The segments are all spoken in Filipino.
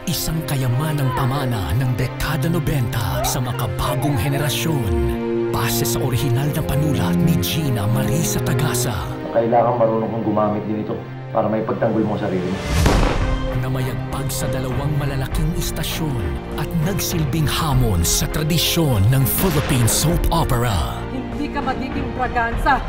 Isang kayamanang pamana ng dekada 90 sa makabagong henerasyon. Base sa orihinal na panulat ni Gina Marisa Tagasa. Kailangan marunong kong gumamit din ito para may pagtanggol mo sarili mo. Namayagpag sa dalawang malalaking istasyon at nagsilbing hamon sa tradisyon ng Philippine soap opera. Hindi ka magiging Braganza!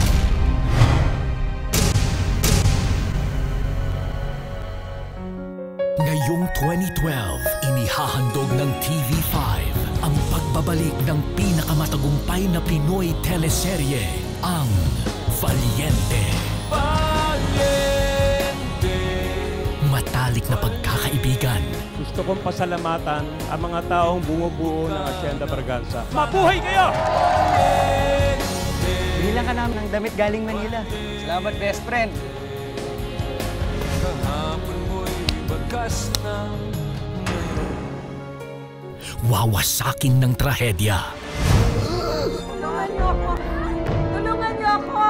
Ngayong 2012, inihahandog ng TV5 ang pagbabalik ng pinakamatagumpay na Pinoy teleserye, ang Valiente. Matalik na pagkakaibigan. Gusto kong pasalamatan ang mga taong bumubuo ng Hacienda Braganza. Mabuhay kayo! Bilang ka namin ng damit galing Manila. Salamat, best friend. Wawasakin ng trahedya. Tulungan niyo ako! Tulungan niyo ako!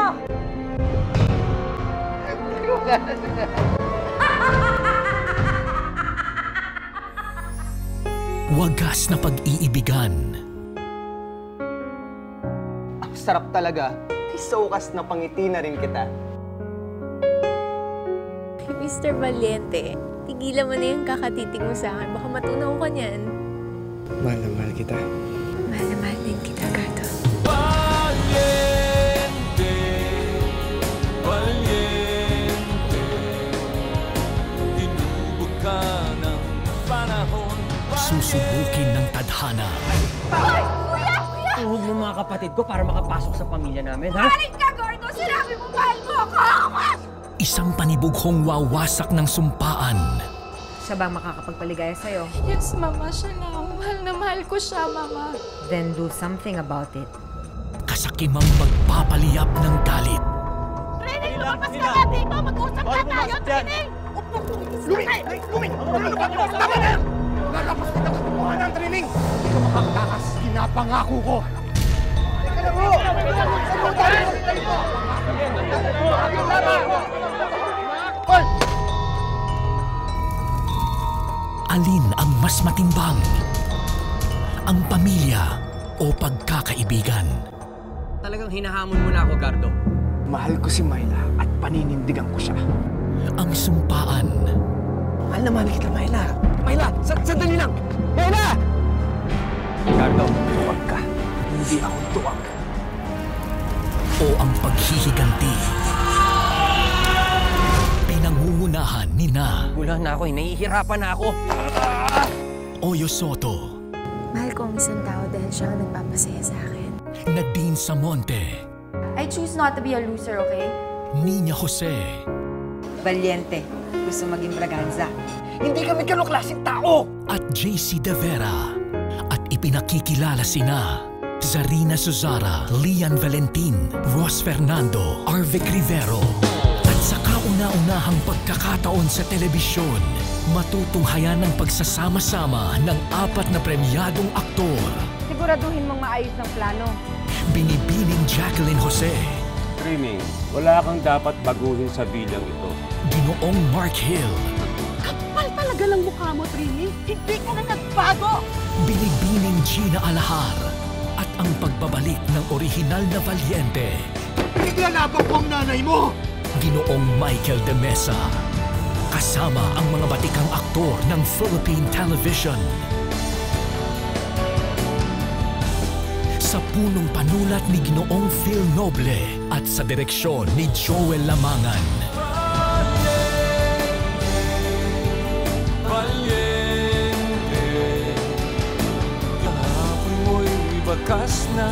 Wagas na pag-iibigan. Ang sarap talaga. Ay, saukas na pangiti na rin kita. Mr. Valiente, tigilan mo na yung kakatiting mo sa akin. Baka matunaw ka niyan. Mahal na mahal kita. Mahal na mahal din kita, Gardo. Valiente, valiente, tinubog ka ng panahon. Susubukin ng tadhana. Ay! Kuya! Kuya! Tuhog mo mga kapatid ko para makapasok sa pamilya namin, ha? Paring ka, Gordo! Sinabi mo mahal mo ako! Isang panibughong wawasak ng sumpaan. Siya bang makakapagpaligaya sa'yo? Yes, Mama. Siya na. Mahal na mahal ko siya, Mama. Then do something about it. Kasakimang magpapaliyap ng galit. Rining, lumabas ka nga dito! Mag-usap na tayo, Rining! Lumi! Tama na! Lalabas ka na sa buwan ng training! Hindi ka makakatakas. Pinapangako ko! Alin ang mas matimbang? Ang pamilya o pagkakaibigan? Talagang hinahamon mo na ako, Gardo. Mahal ko si Myla at paninindigan ko siya. Ang sumpaan? Mahal na mahal kita, Myla. Myla, sandali lang! Myla! Gardo, huwag ka. Hindi ako tuwag. O ang paghihiganti? Pinangungunahan ni na Kulang na ako, nahihirapan na ako. Oyo Soto, Mahal ko ang isang tao dahil siya ang nagpapasaya sa akin. Nadine Samonte, I choose not to be a loser, okay? Nina Jose, Valiente. Gusto maging Braganza. Hindi kami ganong klaseng tao! at JC De Vera. At ipinakikilala sina Zarina Suzara, Lian Valentin, Ross Fernando, Arvic Rivero. At sa kauna-unahang pagkakataon sa telebisyon, matutunghayan ng pagsasama-sama ng 4 na premyadong aktor. Siguraduhin mong maayos ang plano. Binibining Jacqueline Jose, Trining, wala kang dapat baguhin sa bilang ito. Ginoong Mark Hill, Kapal talaga ng mukha mo, Trini. Hindi ka na nagbago! Binibining Gina Alahar, at ang pagbabalik ng orihinal na Valiente, Pinaglalabang ko ang nanay mo! Ginoong Michael de Mesa. Kasama ang mga batikang aktor ng Philippine Television. Sa punong panulat ni Ginoong Phil Noble at sa direksyon ni Joel Lamangan. Valiente, kahapon mo'y bakas na.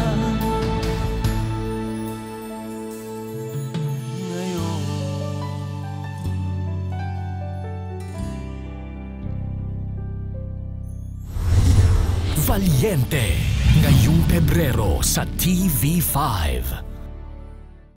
Ngayon, Valiente, ngayong Pebrero sa TV5.